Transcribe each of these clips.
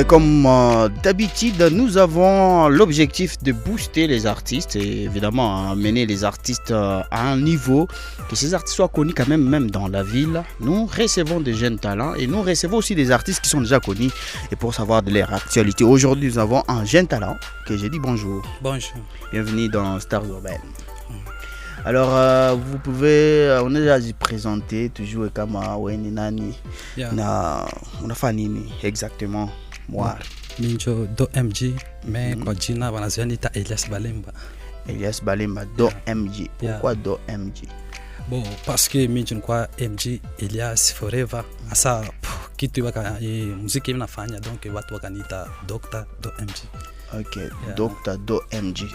Comme d'habitude, nous avons l'objectif de booster les artistes et évidemment amener les artistes à un niveau, que ces artistes soient connus quand même dans la ville. Nous recevons des jeunes talents et nous recevons aussi des artistes qui sont déjà connus et pour savoir de leur actualité. Aujourd'hui, nous avons un jeune talent que j'ai dit bonjour. Bonjour. Bienvenue dans Stars Urbaines. Alors, vous pouvez, on est déjà présenté, toujours comme Nani, na Fanini, exactement. Moi. Minjo do MG, mais kwa jina wanazianita Elias Balemba. Elias Balemba, do MG. Pourquoi do MG? Bon, parce que Minjo kwa MG, Elias Forever. Asa, kitu waka muziki inafanya, donc watu wakanita Dr. do MG. Ok, Dr. do MG.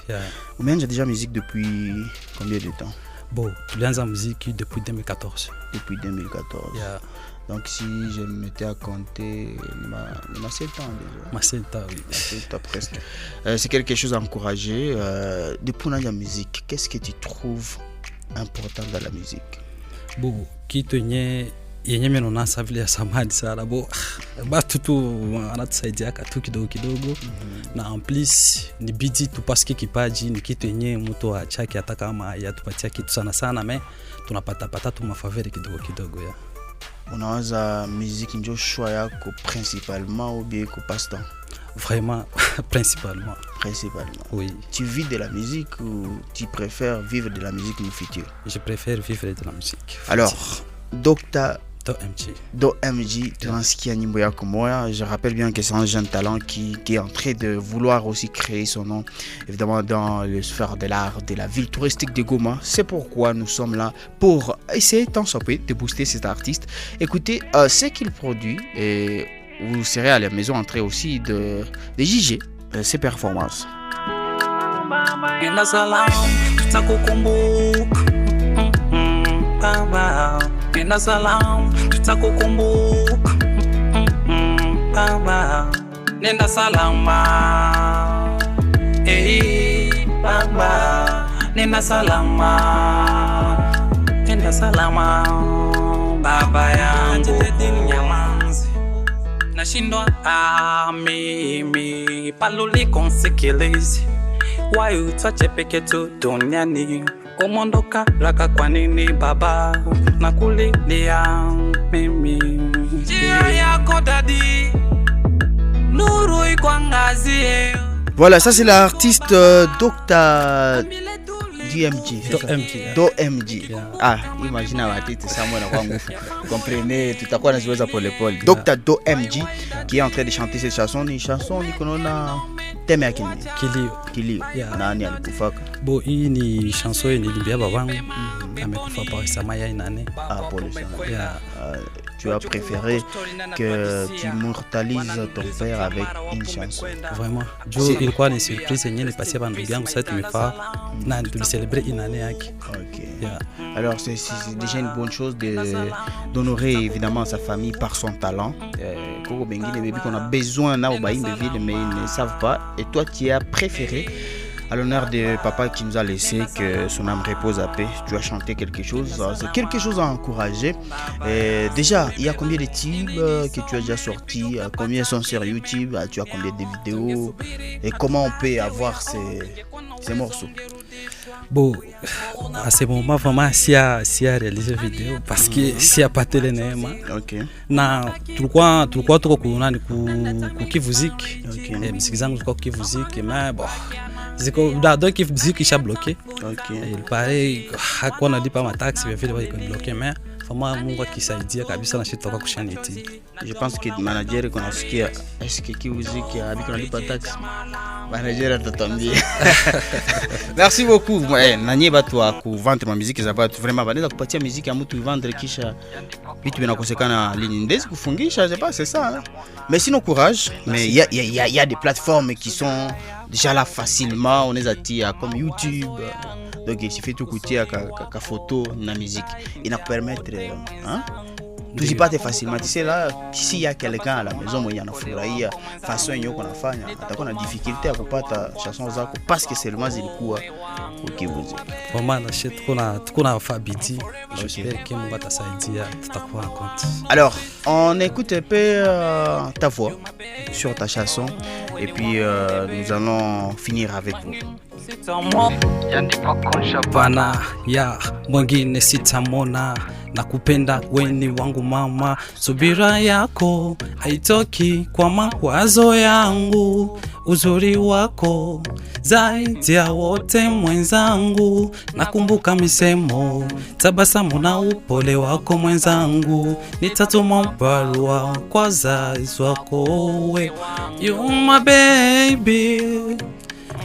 Vous menez déjà musique depuis combien de temps? Bon, tulianza musique depuis 2014. Depuis 2014. Donc si je me mettais à compter, il m'a 7 ans déjà. Ma 7 ans, oui. 7 ans presque. C'est quelque chose à encourager. Depuis la musique, qu'est-ce que tu trouves important dans la musique? Bon, qui tenait yenye meno nasa vile ya samadi sana bo batu tu anatusaidia katu kidogo na en plus ni bidi tu paske kipaji ni kitu yenye mtu achaki hata kama yatupatia kitu sana mais tunapata tu mafaveri kidogo ya. Unawaza musique ndio choix yako principalement ou bien ko passe-temps? Vraiment principalement. Oui. Tu vis de la musique ou tu préfères vivre de la musique au futur? Je préfère vivre de la musique. Alors, Dr. Do MG, tu as nyimbo yako moya. Je rappelle bien que c'est un jeune talent qui est en train de vouloir aussi créer son nom, évidemment dans le sphère de l'art, de la ville touristique de Goma. C'est pourquoi nous sommes là pour essayer tant soit peu de booster cet artiste. Écoutez ce qu'il produit et vous serez à la maison en train aussi de juger ses performances. Nenda salam, tutakukumbuka. Baba, nenda salama. Baba, nenda salama. Nenda salama. Baba yangu nyamanzi. Nashindwa mimi paluli konsikilizi. Wayu twache peke tu duniani. Umondoka raka kwa nini baba nakulilia mimi njia yako dadi nuru ikwangazie. Voilà, ça c'est l'artiste Dr. Do MG. Ah, imagine watiti samwe na kwa ngufu. Comprenez, tutakuwa naziweza pole. Dr. Do MG qui est en train de chanter cette chanson, ni chanson ni konona teme ya Kilio. Nani alikufaka? Bo, hii ni chanson nilimbia babangu. Amekufa par samaya inane. Ah, pole sana. Tu as préféré que tu immortalises ton père avec une chanson. Vraiment. Il quoi les surprises et les passés avant de bien ça tu me fais na de célébrer une année avec. OK. Alors c'est déjà une bonne chose d'honorer évidemment sa famille par son talent. Koko bengi les bébés qu'on a besoin na au baïm de ville mais ils ne savent pas et toi tu as préféré à l'honneur de papa qui nous a laissé, que son âme repose à paix. Tu as chanté quelque chose, c'est quelque chose à encourager. Et déjà, il y a combien de tubes que tu as déjà sortis? Combien sont sur YouTube? Tu as combien de vidéos? Et comment on peut avoir ces morceaux? Bon, à ce moment, vraiment, si a réalisé vidéo, parce que si a pas télé néma. OK. Na tulikuwa tuko kunani kukivuziki. Muziki zangu ziko kukivuziki, mais bon. Ziko donc kivuziki isha bloqué. OK. Il paraît hakuwa nalipa mataxi vile wako bloqué, mais vraiment Mungu akisaidia kabisa na shit toka kushaniti. Je pense que manager konasikia est-ce que kivuziki abiko nalipa taxi? Manager atatuambia. Merci beaucoup. Nanye batu wa kuvendre ma musique za batu vraiment banaweza kupatia musique ya mtu vendre kisha vitu vinakosekana ligne ndezi kufungisha, je sais pas, c'est ça hein? Mais sinon courage. Mais il y a des plateformes qui sont déjà là facilement, on les attire comme YouTube. Donc il suffit de couper ka photo na musique et nous permettre hein tujipate facilement. Tu sais là, s'il y a quelqu'un à la maison mwenye anafurahia façon yoko nafanya, atakuwa na difficulté ya kupata chanson zako parce que seulement zilikuwa ukivuzi. Kwa maana tuko na fabiti. J'espère que Mungu atasaidia, tutakuwa en compte. Alors, on écoute un peu ta voix. sur ta chanson et puis nous allons finir avec vous. Bana ya mwingine sitamona na kupenda weni wangu mama, subira yako haitoki kwa mawazo yangu, uzuri wako zaidi ya wote mwenzangu, nakumbuka misemo, tabasamu na upole wako mwenzangu, nitatuma barua kwa wazazi wako we. You my baby,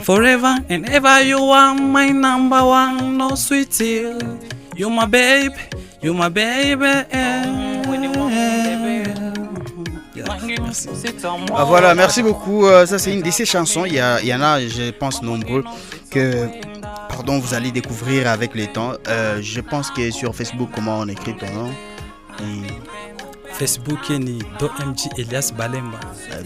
forever and ever you are my number one, no sweetie. You my baby, you my baby. Ah, voilà, merci beaucoup. Ça c'est une de ces chansons. Il y en a, je pense, nombreux que, pardon, vous allez découvrir avec le temps. Je pense que sur Facebook, comment on écrit ton nom? Facebook ni Don MJ Elias Balemba.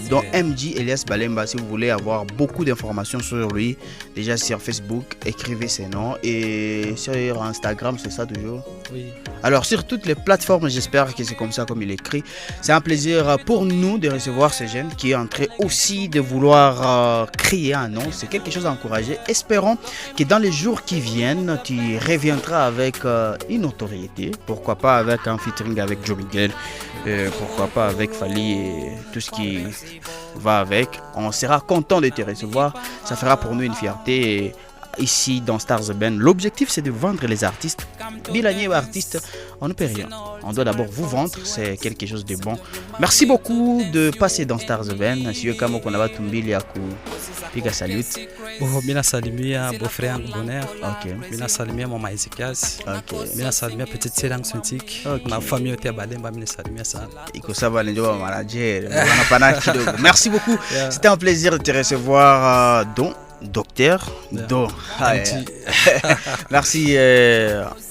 Don MJ Elias Balemba, si vous voulez avoir beaucoup d'informations sur lui, déjà sur Facebook, écrivez ses noms. Et sur Instagram, c'est ça toujours? Oui. Alors sur toutes les plateformes, j'espère que c'est comme ça comme il écrit. C'est un plaisir pour nous de recevoir ce jeune qui est en train aussi de vouloir créer un nom. C'est quelque chose à encourager. Espérons que dans les jours qui viennent, tu reviendras avec une notoriété. Pourquoi pas avec un featuring avec Joe Miguel. Pourquoi pas avec Fally et tout ce qui va avec. On sera content de te recevoir. Ça fera pour nous une fierté. Et ici dans Stars The Band, l'objectif c'est de vendre les artistes. Bilanier artiste, on ne peut rien. On doit d'abord vous vendre, c'est quelque chose de bon. Merci beaucoup de passer dans Stars The Band. Si vous avez konaba tumbili ya kupiga salute. Bo mina salimia beau frère Bonheur. OK. Mina salimia mama Ezekias. OK. Mina salimia petite sœur Sontik. Ma famille était Balemba, mina salimia ça. Iko saba ndio manager. Wanapana kidogo. Merci beaucoup. Yeah. C'était un plaisir de te recevoir Docteur Do. Merci.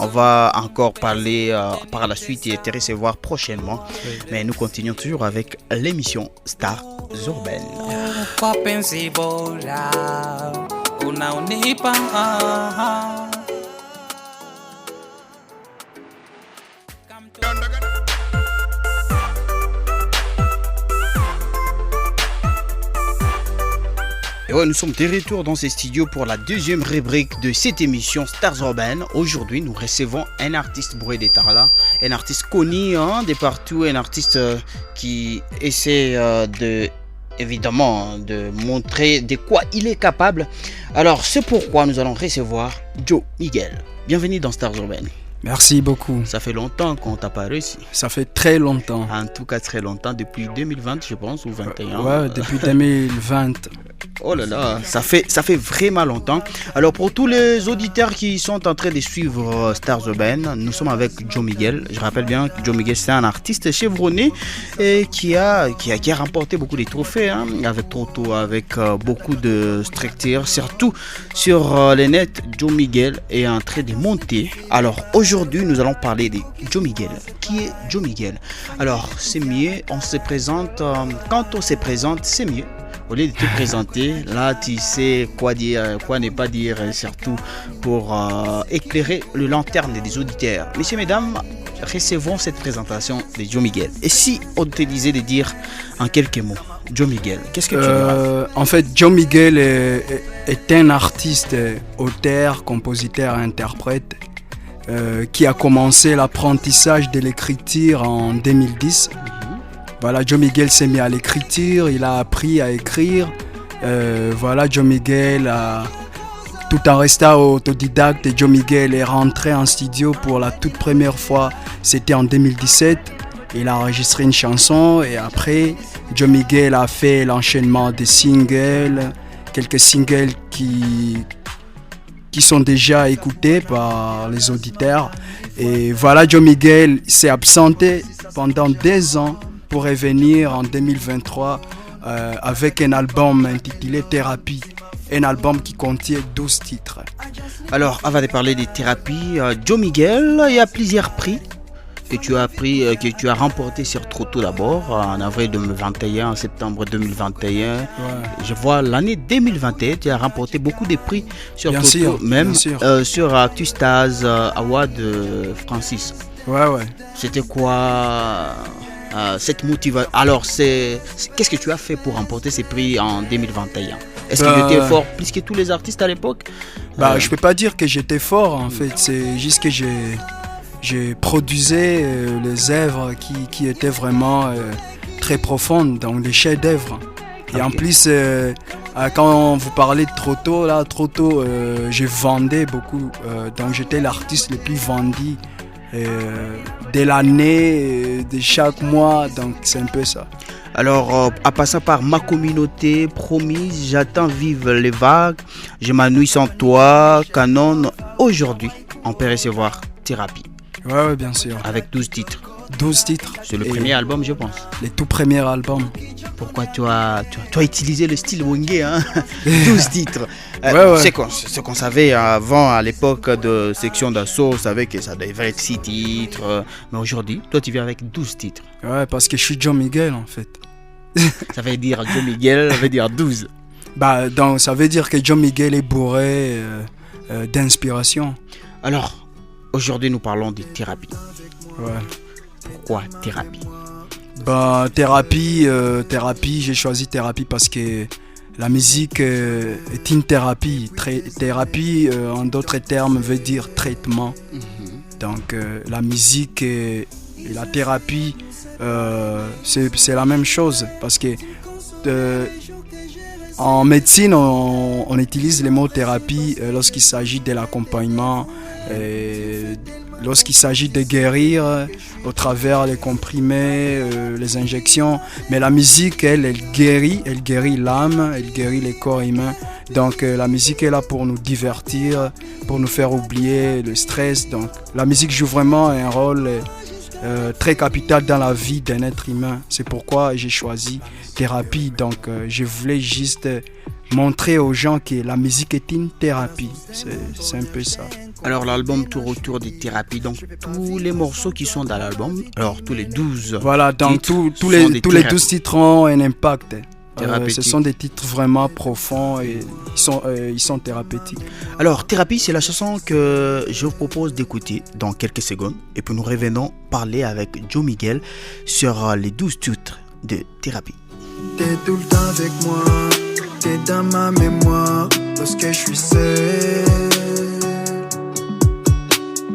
On va encore parler par la suite et te recevoir prochainement. Oui. Mais nous continuons toujours avec l'émission Stars Urbaines. Et ouais, nous sommes de retour dans ces studios pour la deuxième rubrique de cette émission Stars Urbaines. Aujourd'hui, nous recevons un artiste Bruit des Tarla, un artiste connu de partout, un artiste qui essaie évidemment de montrer de quoi il est capable. Alors, c'est pourquoi nous allons recevoir Joe Miguel. Bienvenue dans Stars Urbaines. Merci beaucoup. Ça fait longtemps qu'on t'a pas réussi. Ça fait très longtemps. En tout cas, très longtemps, depuis 2020, je pense, ou 21. Ouais, depuis 2020. Oh là là, ça fait vraiment longtemps. Alors pour tous les auditeurs qui sont en train de suivre Stars Urbaines, nous sommes avec Joe Miguel. Je rappelle bien que Joe Miguel, c'est un artiste chevronné et qui a remporté beaucoup de trophées avec Toto, avec beaucoup de structures. Surtout sur les nets, Joe Miguel est en train de monter. Alors aujourd'hui, nous allons parler de Joe Miguel. Qui est Joe Miguel? Alors c'est mieux, on se présente, quand on se présente, c'est mieux. Au lieu de te présenter, là tu sais quoi dire, quoi ne pas dire, surtout pour éclairer le lanterne des auditeurs. Messieurs, mesdames, recevons cette présentation de Joe Miguel. Et si on te disait de dire en quelques mots, Joe Miguel, qu'est-ce que tu diras? En fait, Joe Miguel est un artiste, auteur, compositeur, interprète qui a commencé l'apprentissage de l'écriture en 2010. Voilà, Joe Miguel s'est mis à l'écriture, il a appris à écrire. Voilà, Joe Miguel, tout en restant autodidacte, Joe Miguel est rentré en studio pour la toute première fois, c'était en 2017. Il a enregistré une chanson et après, Joe Miguel a fait l'enchaînement des singles, quelques singles qui sont déjà écoutés par les auditeurs. Et voilà, Joe Miguel s'est absenté pendant 2 ans pour revenir en 2023 avec un album intitulé Thérapie, un album qui contient 12 titres. Alors, avant de parler de Thérapie, Joe Miguel, il y a plusieurs prix que tu as remporté sur Toto d'abord, en avril 2021, en septembre 2021. Ouais. Je vois l'année 2021, tu as remporté beaucoup de prix sur bien Toto, sûr, même sur ActuStars Award Francis. Ouais. C'était quoi cette motivation. Alors, qu'est-ce que tu as fait pour remporter ces prix en 2021? Est-ce que tu étais fort plus que tous les artistes à l'époque? Je peux pas dire que j'étais fort en fait, c'est juste que j'ai produisais les œuvres qui étaient vraiment très profondes, donc des chefs-d'œuvre. Et en plus, quand vous parlez de trop tôt, je vendais beaucoup, donc j'étais l'artiste le plus vendu de l'année, de chaque mois, donc c'est un peu ça. Alors, en passant par Ma communauté, Promise, J'attends vivre les vagues, Je m'ennuie sans toi, Canon, aujourd'hui, on peut recevoir Thérapie. Ouais, bien sûr. Avec 12 titres. 12 titres. C'est le premier album, je pense. Les tout premiers albums. Pourquoi tu as utilisé le style Wenge, hein? 12 titres. Ouais. Ce qu'on savait avant, à l'époque de Section d'Assaut, on savait que ça devait être 6 titres. Mais aujourd'hui, toi, tu viens avec 12 titres. Ouais, parce que je suis John Miguel, en fait. Ça veut dire John Miguel, ça veut dire 12. Donc, ça veut dire que John Miguel est bourré d'inspiration. Alors, aujourd'hui, nous parlons de thérapie. Ouais. Pourquoi thérapie? Thérapie, j'ai choisi thérapie parce que la musique est une thérapie. Thérapie, en d'autres termes, veut dire traitement. Donc la musique et la thérapie, c'est la même chose. Parce que en médecine, on utilise le mot thérapie lorsqu'il s'agit de l'accompagnement, lorsqu'il s'agit de guérir au travers les comprimés, les injections. Mais la musique, elle guérit l'âme, elle guérit les corps humains. Donc la musique est là pour nous divertir, pour nous faire oublier le stress. Donc la musique joue vraiment un rôle très capital dans la vie d'un être humain. C'est pourquoi j'ai choisi thérapie. Donc je voulais juste montrer aux gens que la musique est une thérapie. C'est un peu ça. Alors l'album tourne autour des thérapies, donc tous les morceaux qui sont dans l'album, alors tous les 12 voilà, donc tous les 12 titres ont un impact. Ce sont des titres vraiment profonds et ils sont thérapeutiques. Alors Thérapie, c'est la chanson que je vous propose d'écouter dans quelques secondes. Et puis nous revenons parler avec Joe Miguel sur les 12 titres de Thérapie. T'es tout le temps avec moi, t'es dans ma mémoire lorsque je suis seul.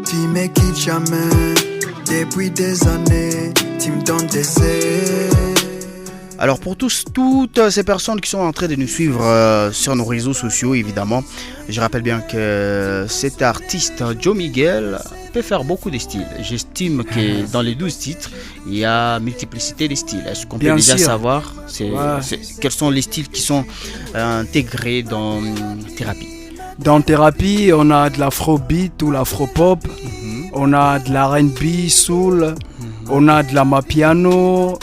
Tu me quittes jamais, depuis des années, tu me donnes des ailes. Alors pour toutes ces personnes qui sont en train de nous suivre sur nos réseaux sociaux, évidemment, je rappelle bien que cet artiste, Joe Miguel, peut faire beaucoup de styles. J'estime que dans les 12 titres, il y a multiplicité de styles. Est-ce qu'on peut déjà savoir quels sont les styles qui sont intégrés dans Thérapie? Dans Thérapie, on a de l'afrobeat ou l'afropop, on a de l'R&B, soul, on a de la mapiano,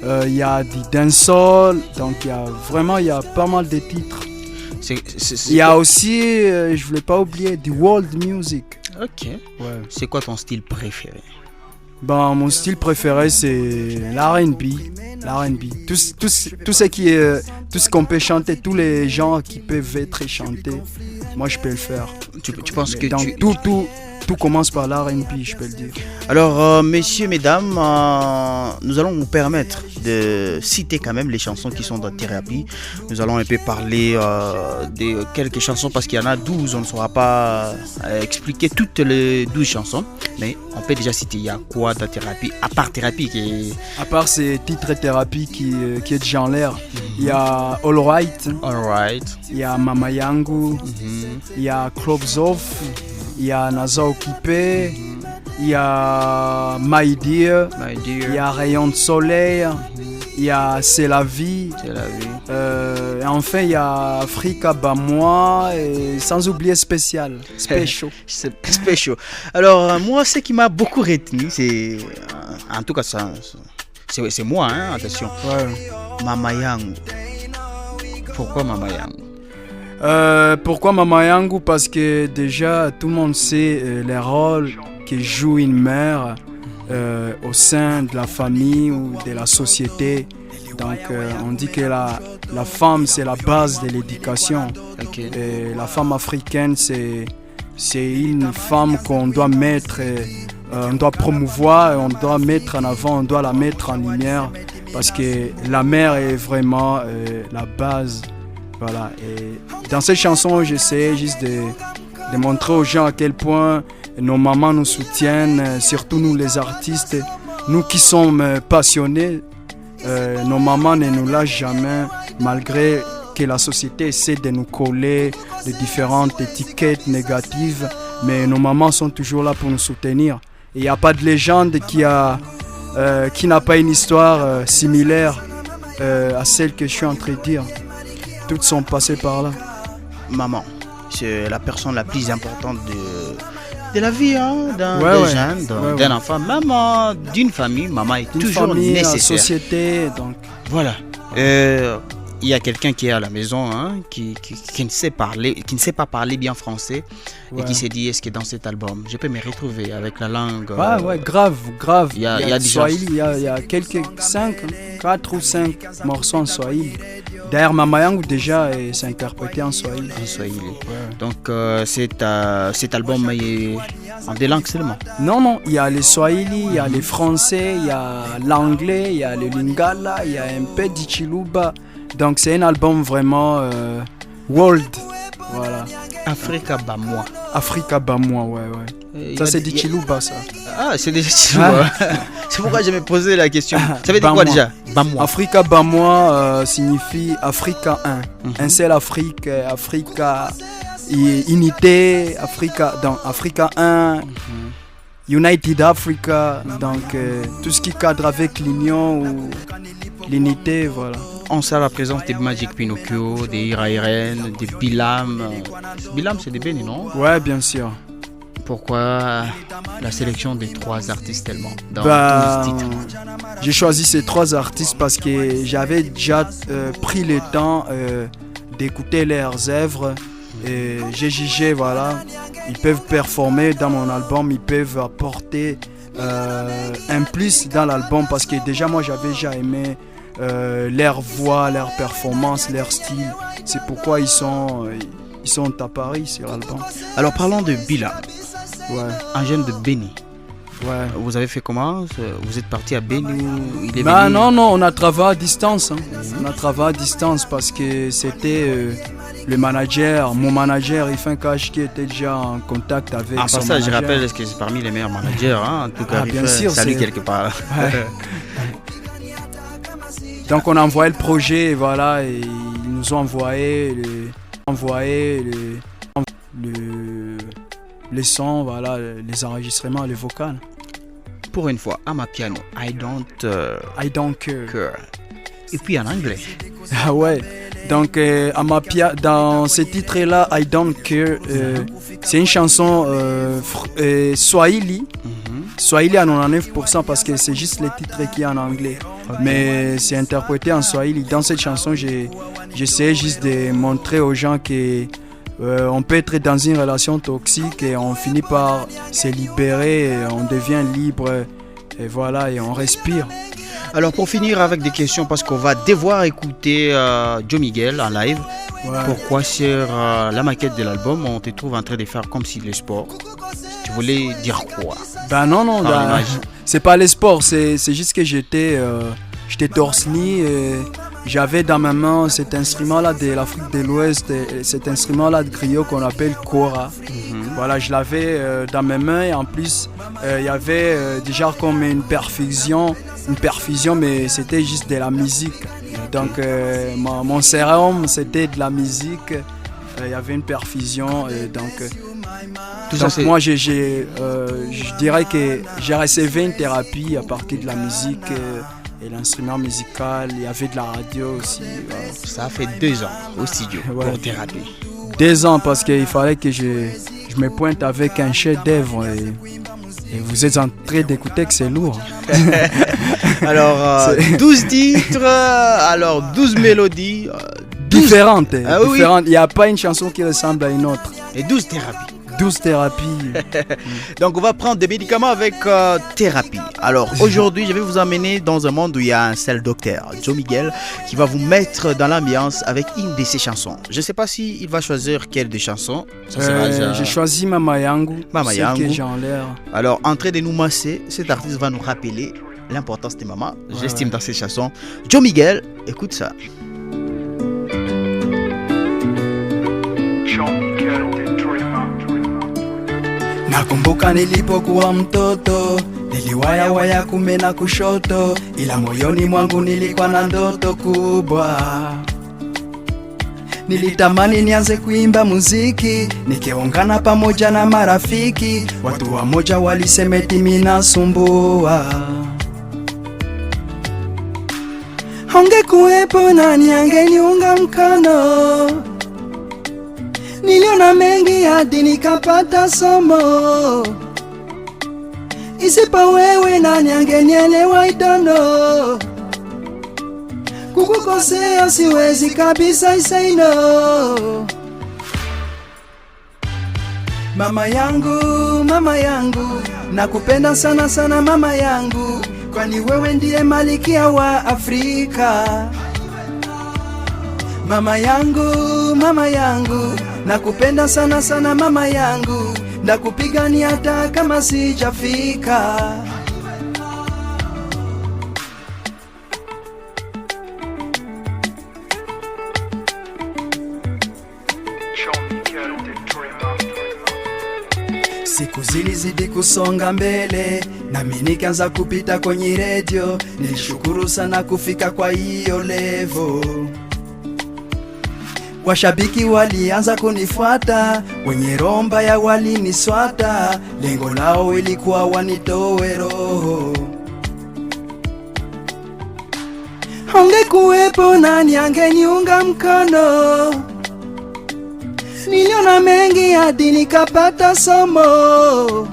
il y a du dancehall, donc il y a pas mal de titres. Il y a aussi, je voulais pas oublier, du world music. Ok. Ouais. C'est quoi ton style préféré? Mon style préféré, c'est l'R&B. Tout ce qu'on peut chanter, tous les gens qui peuvent être chantés, moi je peux le faire. Tu penses que tout commence par l'R&B, je peux le dire. Alors, messieurs, mesdames, nous allons vous permettre de citer quand même les chansons qui sont dans Thérapie. Nous allons un peu parler de quelques chansons parce qu'il y en a 12. On ne saura pas expliquer toutes les 12 chansons, mais on peut déjà citer. Il y a quoi dans Thérapie, à part Thérapie À part ces titres Thérapie qui est déjà en l'air, il y a All Right, il y a Mama Yangu, il y a Clubs Off, il y a Naza Occupé, il y a My Dear, il y a Rayon de Soleil, il y a C'est la vie, et enfin il y a Africa Bamois, et sans oublier Special. Alors moi, ce qui m'a beaucoup retenu, c'est en tout cas ça, c'est moi, hein, attention. Mama Yangu. Pourquoi Mama Yangu? Pourquoi Mama Yangu? Parce que déjà tout le monde sait les rôles que joue une mère au sein de la famille ou de la société. Donc on dit que la femme c'est la base de l'éducation. Et la femme africaine c'est une femme qu'on doit mettre on doit promouvoir, on doit mettre en avant, on doit la mettre en lumière parce que la mère est vraiment la base. Voilà. Et dans cette chanson, j'essaie juste de montrer aux gens à quel point nos mamans nous soutiennent, surtout nous les artistes, nous qui sommes passionnés. Nos mamans ne nous lâchent jamais, malgré que la société essaie de nous coller de différentes étiquettes négatives, mais nos mamans sont toujours là pour nous soutenir. Il n'y a pas de légende qui n'a pas une histoire similaire à celle que je suis en train de dire. Toutes sont passées par là. Maman, c'est la personne la plus importante de la vie d'un jeune, d'un enfant, maman, d'une famille. Maman est toujours nécessaire. La société, donc. Voilà. Il y a quelqu'un qui est à la maison qui ne sait pas parler bien français et qui s'est dit est-ce que dans cet album je peux me retrouver avec la langue grave. Il y a du Swahili, il y a quelques 4 ou 5 morceaux en Swahili. D'ailleurs, Mama Yangu déjà s'est interprété en Swahili. Donc cet album est en deux langues seulement? Non, il y a le Swahili, il y a le français, il y a l'anglais, il y a le lingala, il y a un peu d'Ichiluba. Donc c'est un album vraiment world. Voilà. Africa Bamwa. Africa Bamwa, ouais. Ça c'est d'Ichiluba ça. Ah, c'est déjà Ichiluba. C'est pourquoi je me posais la question. Ça veut dire quoi déjà? Bamwa. Africa Bamwa signifie Africa 1. Un seul Afrique, Africa unité, Africa 1. United Africa, donc tout ce qui cadre avec l'union ou l'unité, voilà. On sait la présence des Magic Pinocchio, des Ira Irene, des Bilam. Bilam, c'est des Bénis, non? Ouais, bien sûr. Pourquoi la sélection des 3 artistes tellement dans 12 titres? J'ai choisi ces 3 artistes parce que j'avais déjà pris le temps d'écouter leurs œuvres. Et j'ai jugé, voilà, ils peuvent performer dans mon album, ils peuvent apporter un plus dans l'album parce que déjà moi j'avais déjà aimé leur voix, leur performance, leur style. C'est pourquoi ils sont à Paris sur l'album. Alors parlons de Bilam, un jeune de Béni. Ouais. Vous avez fait comment? Vous êtes parti à Béni ou il est venu? Non, on a travaillé à distance. On a travaillé à distance parce que c'était le manager, mon manager Ifin Cash qui était déjà en contact avec son ça, manager. Je rappelle que c'est parmi les meilleurs managers. En tout cas, bien sûr, salut quelque part. Ouais. Donc on a envoyé le projet, voilà, et ils nous ont envoyé les sons, voilà, les enregistrements, les vocales. Pour une fois, Amapiano, I don't care. Et puis en anglais. Ah ouais. Donc dans ce titre-là, I Don't Care, c'est une chanson Swahili. Swahili à 99% parce que c'est juste le titre qui est en anglais. Okay. Mais c'est interprété en Swahili. Dans cette chanson, j'essaie juste de montrer aux gens qu'on peut être dans une relation toxique et on finit par se libérer, et on devient libre et voilà, et on respire. Alors pour finir avec des questions, parce qu'on va devoir écouter Joe Miguel en live. Ouais. Pourquoi sur la maquette de l'album on te trouve en train de faire comme si le sport? Tu voulais dire quoi? Non, c'est pas le sport, c'est juste que j'étais torse nu et j'avais dans ma main cet instrument-là de l'Afrique de l'Ouest, cet instrument-là de griot qu'on appelle kora. Voilà, je l'avais dans mes mains et en plus il y avait déjà comme une perfusion, mais c'était juste de la musique. Donc mon sérum c'était de la musique, il y avait une perfusion donc moi je dirais que j'ai recevé une thérapie à partir de la musique et l'instrument musical, il y avait de la radio aussi. Ça a fait 2 ans au studio pour thérapie. 2 ans parce qu'il fallait que je me pointe avec un chef-d'œuvre et vous êtes en train d'écouter que c'est lourd. Alors 12 titres, alors 12 mélodies différentes. Ah, différentes. Il n'y a pas une chanson qui ressemble à une autre. Et 12 thérapies. douce thérapie. Donc on va prendre des médicaments avec thérapie. Alors aujourd'hui je vais vous emmener dans un monde où il y a un seul docteur, Joe Miguel, qui va vous mettre dans l'ambiance avec une de ses chansons. Je ne sais pas s'il va choisir quelle des chansons. J'ai choisi Mama Yangu. Mama celle Yangu. que j'ai en l'air. Alors en train de nous masser, cet artiste va nous rappeler l'importance des mamans. J'estime dans ses chansons. Joe Miguel, écoute ça. Nakumbuka nilipokuwa mtoto, niliwaya waya kume na kushoto, ila moyoni mwangu nilikuwa na ndoto kubwa. Nilitamani nianze kuimba muziki, nikiungana pamoja na marafiki. Watu wamoja walisema eti mimi nasumbua. Ungekuwepo nani angeniunga mkono? Niliona mengi hadi nikapata somo. Isipo wewe nani angenielewa? I don't know. Kukukosea siwezi kabisa, I say no. Mama yangu, nakupenda sana sana mama yangu, kwani wewe ndiye malikia wa Afrika. Mama yangu, nakupenda sana sana mama yangu, ndakupigania hata kama sijafika. Siku zilizidi kusonga mbele, nami nikaanza kupita kwenye radio. Nilishukuru sana kufika kwa hiyo level. Washabiki walianza kunifuata, wenye romba ya waliniswata. Lengo lao ilikuwa wanitowe roho. Ungekuwepo nani angeniunga mkono? Niliona mengi hadi nikapata somo.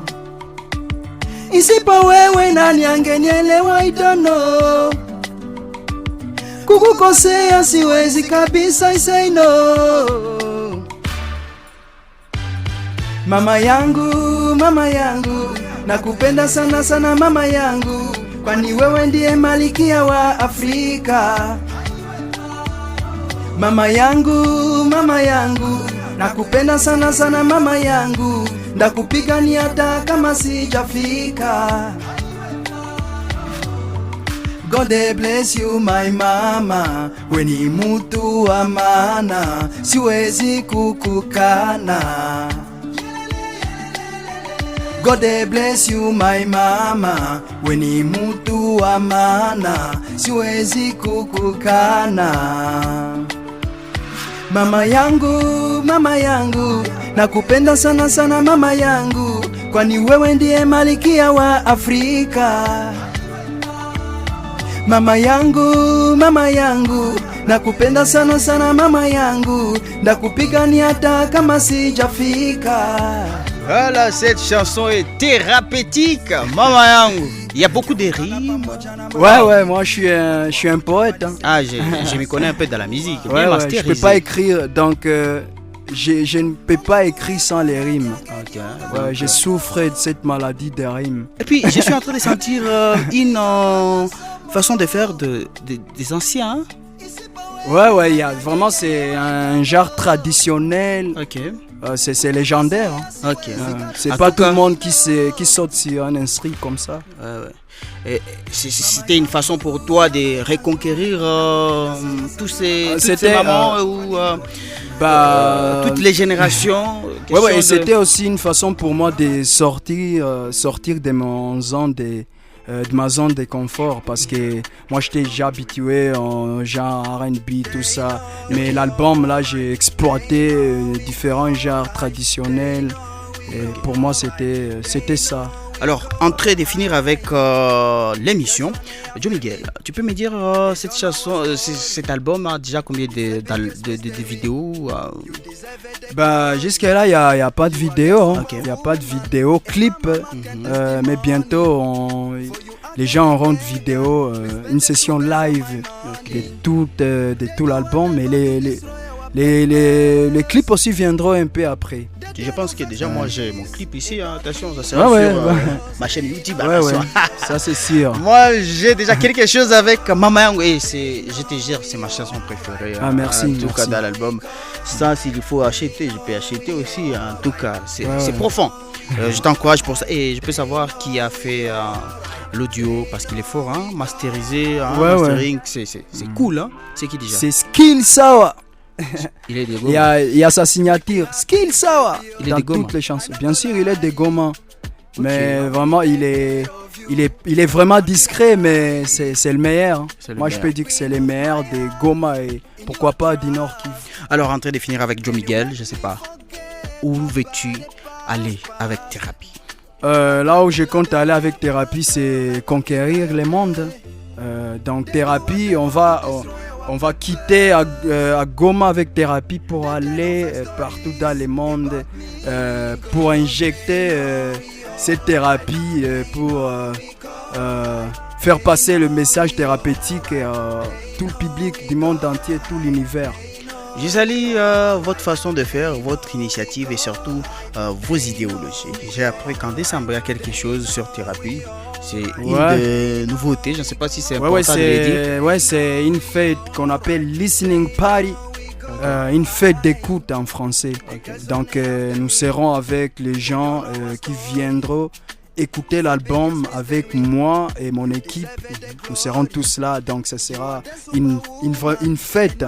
Isipo wewe nani angenielewa? I don't know. Kukukosea siwezi kabisa, I say no. Mama yangu, nakupenda sana sana mama yangu, kwani wewe ndiye malikia wa Afrika. Mama yangu, nakupenda sana sana mama yangu, ndakupigania hata kama sijafika. God bless you my mama, we ni mtu wa maana, siwezi kukukana. God bless you my mama, we ni mtu wa maana, siwezi kukukana. Mama yangu, nakupenda sana sana mama yangu, kwani wewe ndiye malikia wa Afrika. Mama yangu, nakupenda sana sana mama yangu, ndakupigania hata kama sijafika. Voilà, cette chanson est thérapeutique, Mama Yangu. Il y a beaucoup de rimes. Ouais, moi je suis un poète. Hein. Ah, je me connais un peu dans la musique. Ouais, je peux pas écrire, donc je ne peux pas écrire sans les rimes. Okay, ouais, je souffre de cette maladie des rimes. Et puis, je suis en train de sentir une façon de faire des anciens. Hein? Ouais, vraiment c'est un genre traditionnel. Ok. C'est légendaire. Hein. Ok. C'est pas tout le monde qui saute sur un instrument comme ça. Et c'était une façon pour toi de reconquérir toutes ces mamans ou toutes les générations. Ouais, et c'était aussi une façon pour moi de sortir de ma zone de confort, parce que moi j'étais déjà habitué en genre R&B, tout ça, mais l'album là j'ai exploité différents genres traditionnels et pour moi c'était ça. Alors, en train de finir avec l'émission, Joe Miguel, tu peux me dire cette chanson, cet album a déjà combien de vidéos Bah, jusqu'à là, il n'y a pas de vidéo. Hein. Okay. Il n'y a pas de vidéo clip. Mais bientôt, les gens auront une vidéo, une session live de tout l'album. Mais les clips aussi viendront un peu après. Je pense que déjà, moi, j'ai mon clip ici. Hein. Attention, ça Ouais, sera ouais, sur ouais. ma chaîne YouTube. Ouais, ouais. attention. Ça, c'est sûr. Moi, j'ai déjà quelque chose avec Mama Yango. Et je te jure, c'est ma chanson préférée. Ah, merci, En tout merci. cas, dans l'album. Ça, s'il faut acheter, je peux acheter aussi. En tout cas, c'est Ouais. profond. Je t'encourage pour ça. Et je peux savoir qui a fait l'audio parce qu'il est fort. Hein, masterisé, hein, Ouais, mastering. C'est cool. Hein. C'est qui déjà? C'est Skill Sawa. Il est des Il y a sa signature. Skill Sawa. Il est Dans de Goma. toutes les chansons. Bien sûr, il est de Goma. Mais vraiment, il est vraiment discret, mais c'est le meilleur. Hein. C'est le Moi, meilleur. je peux dire que c'est le meilleur de Goma et pourquoi pas du Nord Kivu. Alors, en train de finir avec Joe Miguel, je sais pas. Où veux-tu aller avec Thérapie? Là où je compte aller avec Thérapie, c'est conquérir le monde. Donc Thérapie, on va quitter à Goma avec Thérapie pour aller partout dans le monde pour injecter cette thérapie pour faire passer le message thérapeutique à tout le public du monde entier, tout l'univers. Je salue votre façon de faire, votre initiative et surtout vos idéologies. J'ai appris qu'en décembre, il y a quelque chose sur Thérapie. C'est une nouveauté, je ne sais pas si c'est important de le dire. C'est une fête qu'on appelle Listening Party. Une fête d'écoute en français. Donc nous serons avec les gens qui viendront écouter l'album avec moi et mon équipe. Nous serons tous là, donc ça sera une fête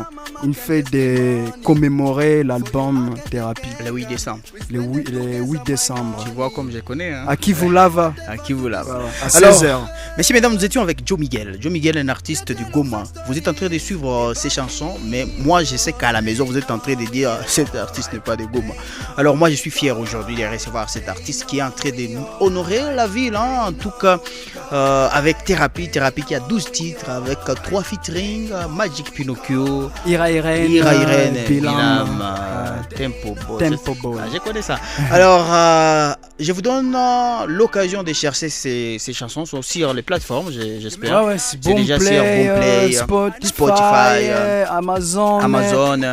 de commémorer l'album Thérapie. Le 8 décembre. Le 8 décembre. Tu vois comme je connais. Hein? À Kivulava. À Kivulava. À Alors, 16h. messieurs, mesdames, nous étions avec Joe Miguel. Joe Miguel est un artiste du Goma. Vous êtes en train de suivre ses chansons, mais moi je sais qu'à la maison vous êtes en train de dire cet artiste n'est pas de Goma. Alors moi je suis fier aujourd'hui de recevoir cet artiste qui est en train de honorer la ville, hein, en tout cas avec Thérapie qui a 12 titres avec 3 featuring, Magic Pinocchio, Ira Irene, Bilam, Tempo Boy. Je connais ça. Alors je vous donne l'occasion de chercher ces chansons sur les plateformes, j'espère. Ouais, c'est déjà sur Boomplay, Boomplay, Spotify, Amazon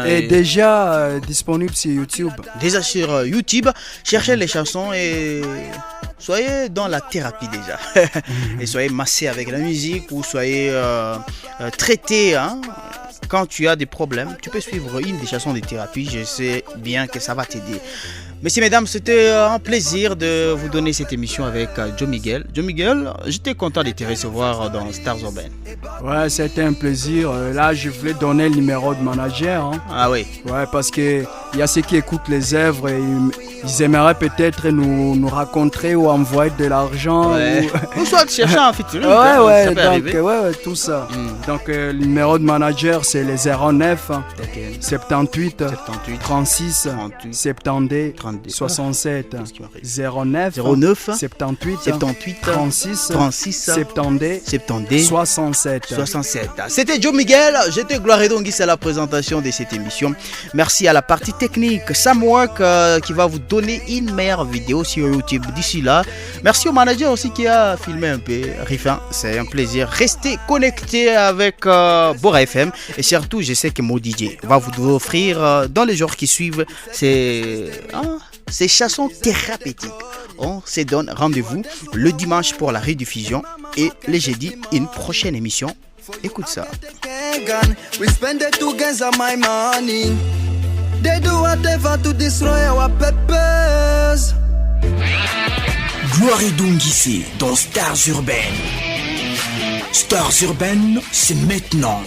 et déjà disponible sur YouTube. Déjà sur YouTube, cherchez les chansons et soyez dans la thérapie déjà. Et soyez massé avec la musique ou soyez traité. Hein. Quand tu as des problèmes, tu peux suivre une des chansons de thérapie. Je sais bien que ça va t'aider. Messieurs, mesdames, c'était un plaisir de vous donner cette émission avec Joe Miguel. Joe Miguel, j'étais content de te recevoir dans Stars Urbaines. Ouais, c'était un plaisir. Là, je voulais donner le numéro de manager. Hein. Ah oui. Ouais, parce qu'il y a ceux qui écoutent les œuvres et ils aimeraient peut-être nous rencontrer ou envoyer de l'argent. Ouais. Ou soit chercher un featuring. Ouais, ça peut donc, arriver. ouais, tout ça. Donc, le numéro de manager, c'est le 09 78 36 72 67 09 78 36 72 67. C'était Joe Miguel, j'étais Gloire Dongis à la présentation de cette émission. Merci à la partie technique Samwork qui va vous donner une meilleure vidéo sur YouTube d'ici là. Merci au manager aussi qui a filmé un peu. Rifin, c'est un plaisir. Restez connectés avec Bora FM et surtout je sais que mon DJ va vous offrir dans les jours qui suivent ces chansons thérapeutiques. On se donne rendez-vous le dimanche pour la rediffusion et le jeudi une prochaine émission. Écoute ça. We spend the two gains of my money. They do whatever to destroy our purpose. Gloire Dongissé dans Stars Urbaines. Stars Urbaines, c'est maintenant.